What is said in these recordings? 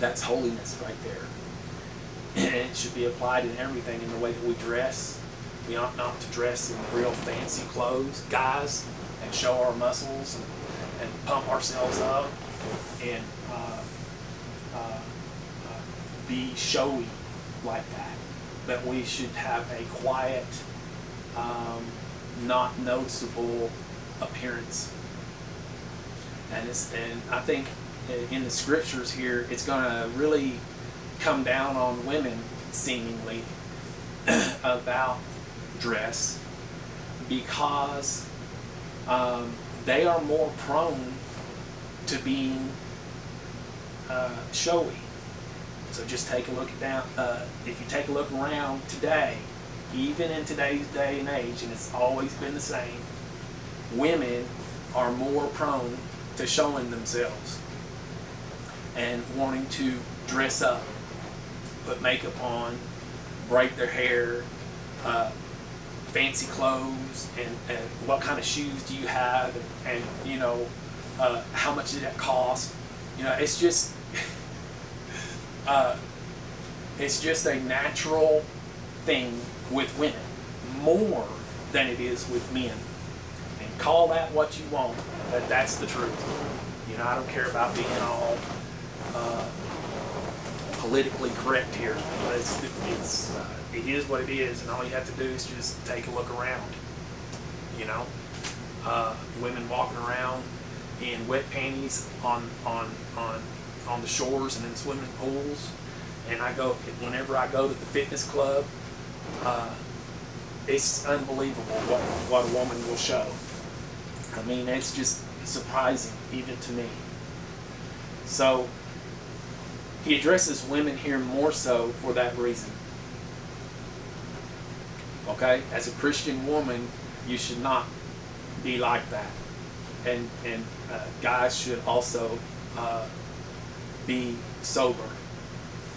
That's holiness right there. And it should be applied in everything, in the way that we dress. We ought not to dress in real fancy clothes, guys, and show our muscles and pump ourselves up and be showy like that. But we should have a quiet, not noticeable appearance. And I think in the scriptures here, it's going to really come down on women, seemingly, about dress, because they are more prone to being showy. So just take a look if you take a look around today, even in today's day and age, and it's always been the same, women are more prone to showing themselves and wanting to dress up, put makeup on, braid their hair, fancy clothes, and what kind of shoes do you have, and you know, how much did that cost? You know, it's just a natural thing with women, more than it is with men. And call that what you want, but that's the truth. You know, I don't care about being all politically correct here, but it is what it is, and all you have to do is just take a look around. You know, women walking around in wet panties on the shores and in swimming pools, and whenever I go to the fitness club, it's unbelievable what a woman will show. I mean, it's just surprising even to me. So he addresses women here more so for that reason. Okay, as a Christian woman, you should not be like that, and guys should also be sober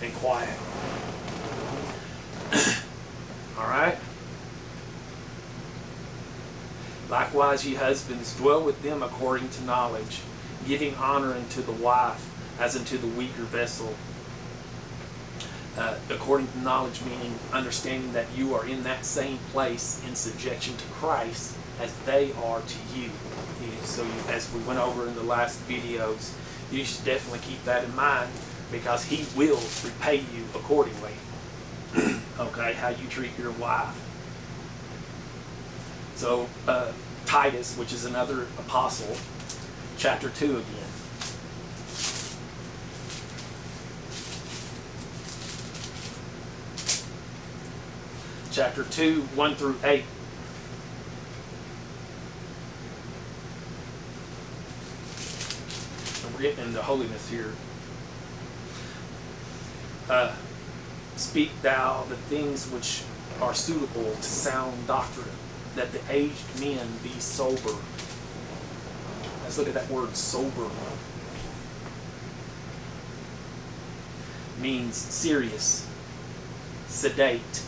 and quiet. All right. Likewise, ye husbands, dwell with them according to knowledge, giving honor unto the wife as unto the weaker vessel. According to knowledge, meaning understanding that you are in that same place in subjection to Christ as they are to you. So as we went over in the last videos, you should definitely keep that in mind, because he will repay you accordingly. Okay, how you treat your wife. So Titus, which is another apostle, chapter 2 again. Chapter 2, 1 through 8. We're getting into holiness here. Speak thou the things which are suitable to sound doctrine, that the aged men be sober. Let's look at that word, sober. Means serious, sedate,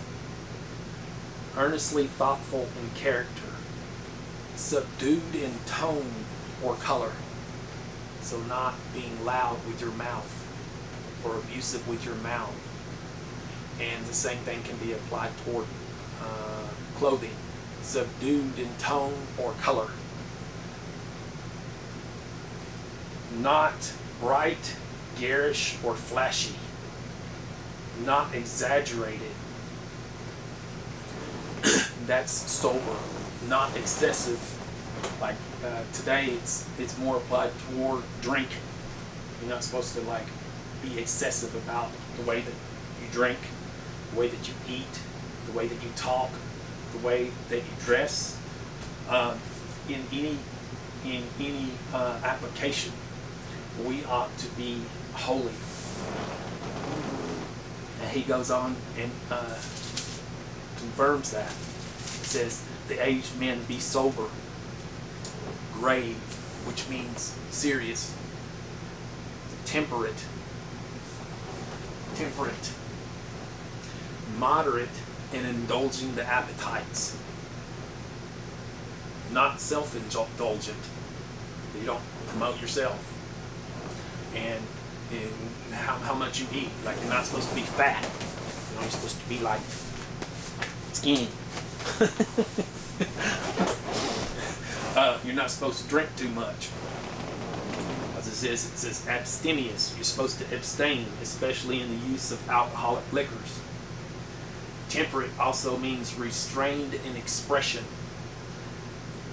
earnestly thoughtful in character, subdued in tone or color. So not being loud with your mouth or abusive with your mouth. And the same thing can be applied toward clothing. Subdued in tone or color. Not bright, garish, or flashy. Not exaggerated. That's sober. Not excessive. Like today, it's more applied toward drink. You're not supposed to be excessive about the way that you drink, the way that you eat, the way that you talk, the way that you dress. In any application, we ought to be holy. And he goes on and confirms that. It says, the aged men be sober, grave, which means serious, temperate, moderate in indulging the appetites, not self-indulgent. You don't promote yourself. And in how much you eat. Like, you're not supposed to be fat. You know, you're supposed to be like skinny. You're not supposed to drink too much. As it says abstemious. You're supposed to abstain, especially in the use of alcoholic liquors. Temperate also means restrained in expression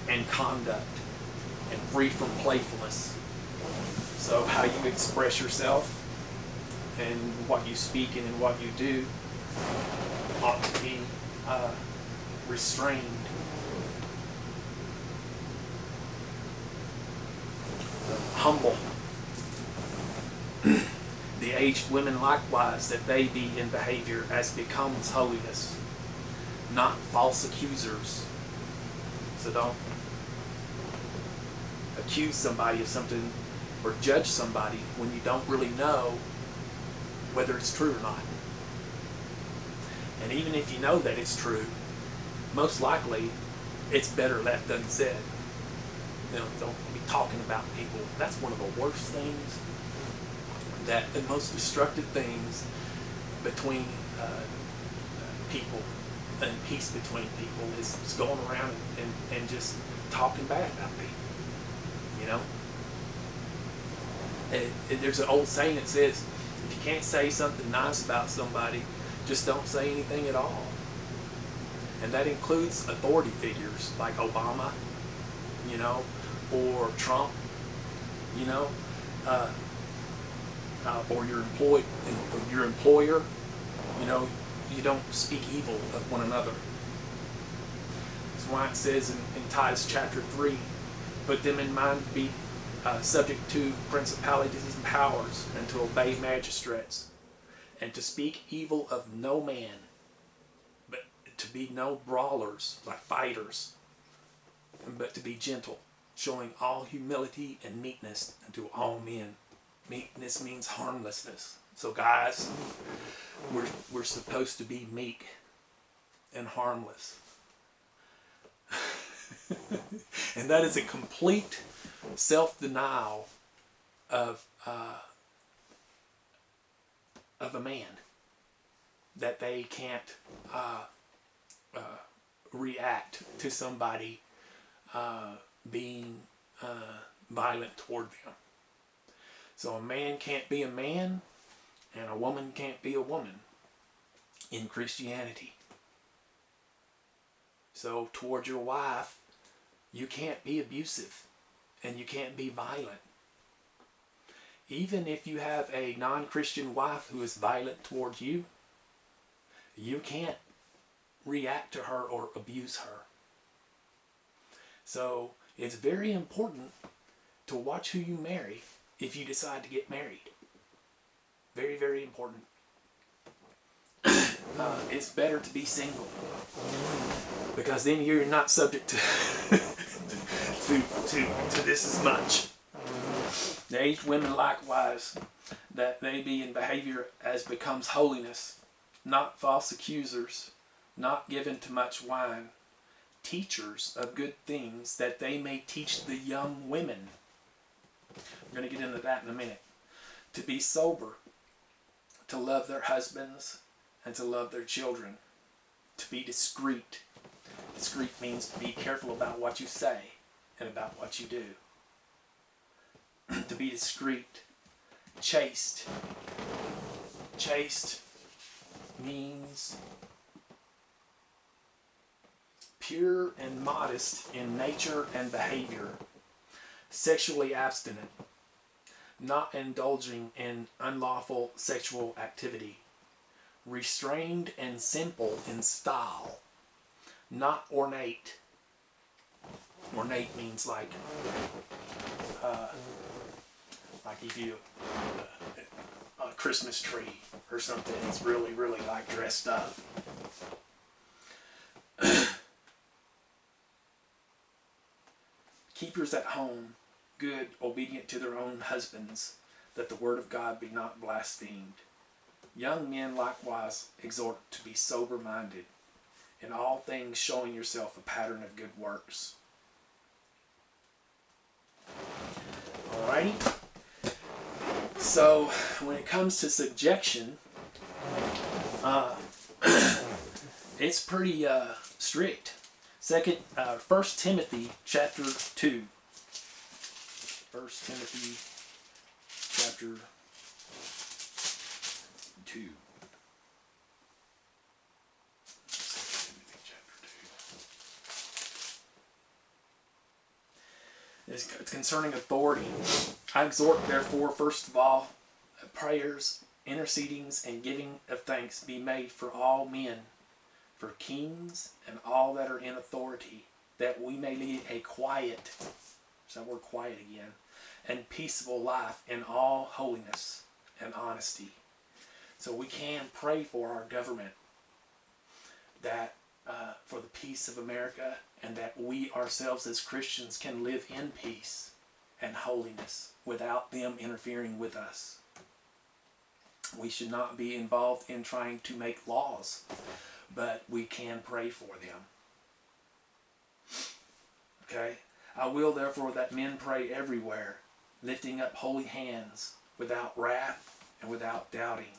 and conduct, and free from playfulness. So how you express yourself and what you speak and what you do ought to be restrained. Humble. The aged women likewise, that they be in behavior as becomes holiness, not false accusers. So don't accuse somebody of something or judge somebody when you don't really know whether it's true or not. And even if you know that it's true, most likely it's better left unsaid. You know, don't be talking about people. That's one of the worst things, that the most destructive things between people and peace between people is going around and just talking bad about people. You know? There's an old saying that says, if you can't say something nice about somebody, just don't say anything at all. And that includes authority figures like Obama, you know, or Trump, you know, or your employer, you know, you don't speak evil of one another. That's why it says in Titus chapter 3, put them in mind to be subject to principalities and powers, and to obey magistrates, and to speak evil of no man, but to be no brawlers, like fighters, but to be gentle, showing all humility and meekness unto all men. Meekness means harmlessness. So guys, we're supposed to be meek and harmless. And that is a complete self-denial of a man, that they can't react to somebody being violent toward them. So a man can't be a man, and a woman can't be a woman in Christianity. So toward your wife, you can't be abusive and you can't be violent. Even if you have a non-Christian wife who is violent towards you, you can't react to her or abuse her. So it's very important to watch who you marry if you decide to get married. Very, very important. It's better to be single, because then you're not subject to to this as much. The aged women likewise, that they be in behavior as becomes holiness, not false accusers, not given to much wine, teachers of good things, that they may teach the young women. We're going to get into that in a minute. To be sober, to love their husbands, and to love their children. To be discreet. Discreet means to be careful about what you say and about what you do. To be discreet. Chaste. Chaste means pure and modest in nature and behavior. Sexually abstinent. Not indulging in unlawful sexual activity. Restrained and simple in style. Not ornate. Ornate means like if you a Christmas tree or something. It's really, really like dressed up. Keepers at home, good, obedient to their own husbands, that the word of God be not blasphemed. Young men likewise exhort to be sober-minded, in all things showing yourself a pattern of good works. Alrighty. So when it comes to subjection, it's pretty strict. First Timothy chapter 2. 1 Timothy chapter 2. It's concerning authority. I exhort, therefore, first of all, prayers, intercedings, and giving of thanks be made for all men, for kings and all that are in authority, that we may lead a quiet, there's that word quiet again, and peaceable life in all holiness and honesty. So we can pray for our government, that for the peace of America, and that we ourselves as Christians can live in peace and holiness without them interfering with us. We should not be involved in trying to make laws, but we can pray for them. Okay? I will therefore that men pray everywhere, lifting up holy hands, without wrath and without doubting.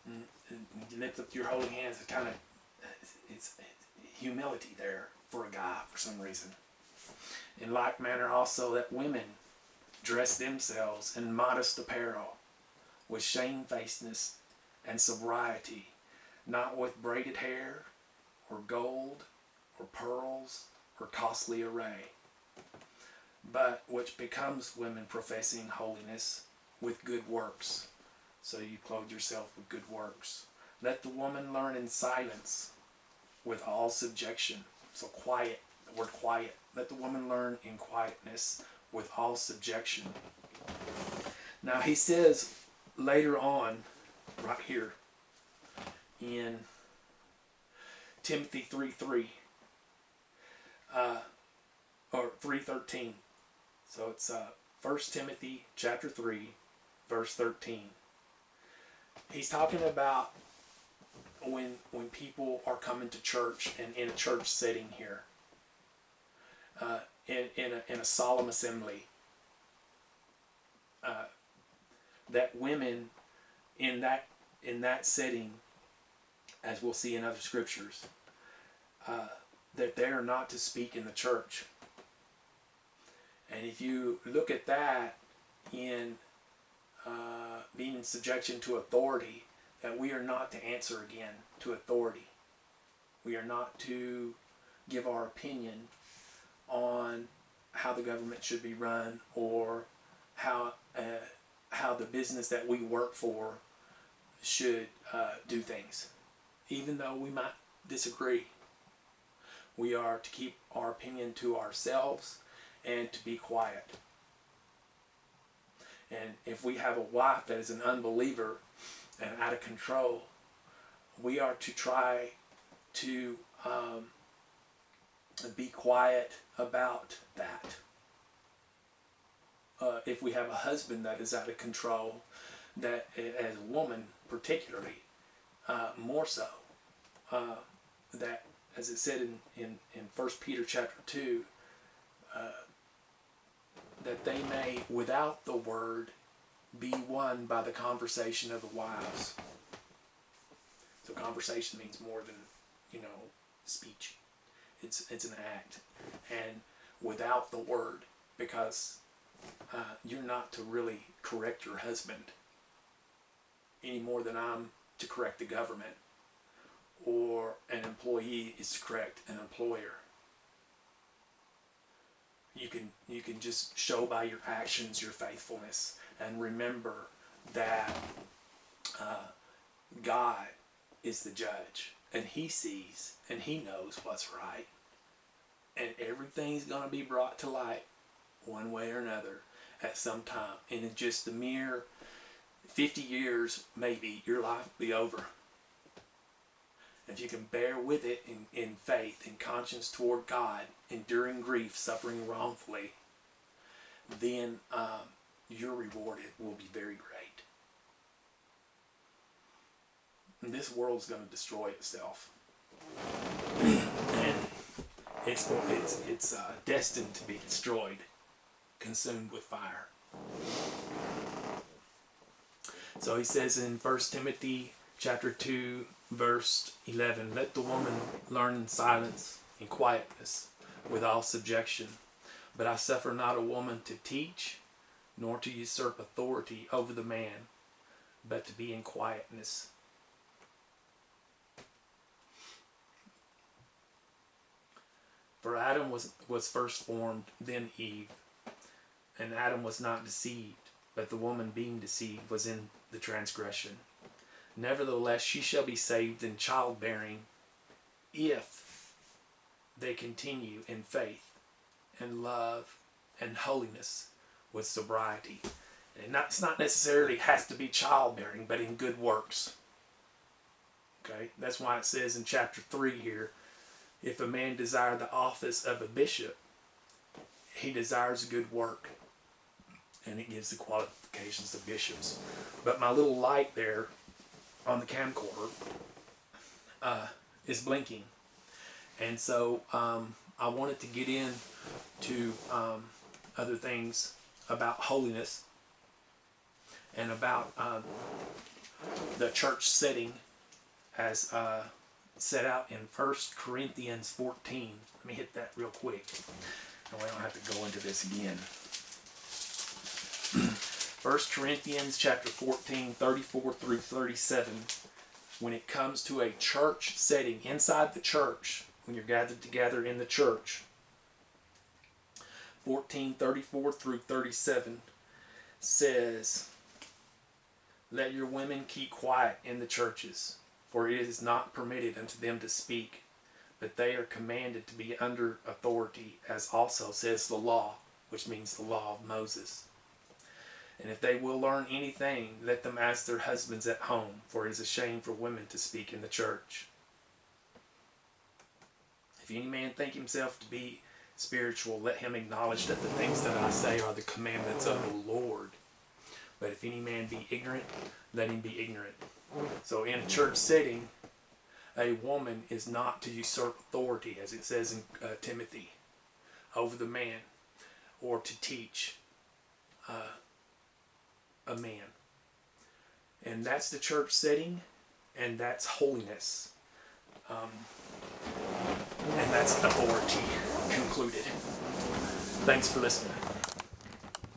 You lift up your holy hands, it's humility there for a guy for some reason. In like manner also that women dress themselves in modest apparel, with shamefacedness and sobriety, not with braided hair, or gold, or pearls, or costly array, but which becomes women professing holiness with good works. So you clothe yourself with good works. Let the woman learn in silence with all subjection. So quiet, the word quiet. Let the woman learn in quietness with all subjection. Now he says later on, right here, in Timothy 3:3, or 3:13. So it's 1 Timothy chapter 3, verse 13. He's talking about when people are coming to church and in a church setting here, in a solemn assembly, that women in that setting, as we'll see in other scriptures, that they are not to speak in the church. And if you look at that in being in subjection to authority, that we are not to answer again to authority. We are not to give our opinion on how the government should be run, or how the business that we work for should do things. Even though we might disagree, we are to keep our opinion to ourselves and to be quiet. And if we have a wife that is an unbeliever and out of control, we are to try to be quiet about that. If we have a husband that is out of control, that as a woman particularly, more so, that as it said in 1 Peter chapter 2, that they may, without the word, be won by the conversation of the wives. So conversation means more than, speech. It's an act. And without the word, because you're not to really correct your husband any more than I'm to correct the government, or an employee is to correct an employer. You can just show by your actions your faithfulness, and remember that God is the judge, and He sees and He knows what's right, and everything's going to be brought to light one way or another at some time. And in just a mere 50 years, maybe, your life will be over. If you can bear with it in faith and conscience toward God, enduring grief, suffering wrongfully, then your reward will be very great. And this world's going to destroy itself, and it's destined to be destroyed, consumed with fire. So he says in 1 Timothy chapter 2, verse 11, let the woman learn in silence, in quietness, with all subjection. But I suffer not a woman to teach, nor to usurp authority over the man, but to be in quietness. For Adam was first formed, then Eve. And Adam was not deceived, but the woman being deceived was in the transgression. Nevertheless, she shall be saved in childbearing, if they continue in faith and love and holiness with sobriety. And it's not necessarily has to be childbearing, but in good works. Okay, that's why it says in chapter 3 here, if a man desire the office of a bishop, he desires a good work. And it gives the qualifications of bishops. But my little light there on the camcorder is blinking. And so I wanted to get into other things about holiness and about the church setting as set out in 1 Corinthians 14. Let me hit that real quick. And we don't have to go into this again. 1 Corinthians chapter 14, 34 through 37. When it comes to a church setting, inside the church, when you're gathered together in the church, 14, 34 through 37 says, let your women keep quiet in the churches, for it is not permitted unto them to speak, but they are commanded to be under authority, as also says the law, which means the law of Moses. And if they will learn anything, let them ask their husbands at home, for it is a shame for women to speak in the church. If any man think himself to be spiritual, let him acknowledge that the things that I say are the commandments of the Lord. But if any man be ignorant, let him be ignorant. So in a church setting, a woman is not to usurp authority, as it says in Timothy, over the man, or to teach a man. And that's the church setting, and that's holiness. And that's authority concluded. Thanks for listening.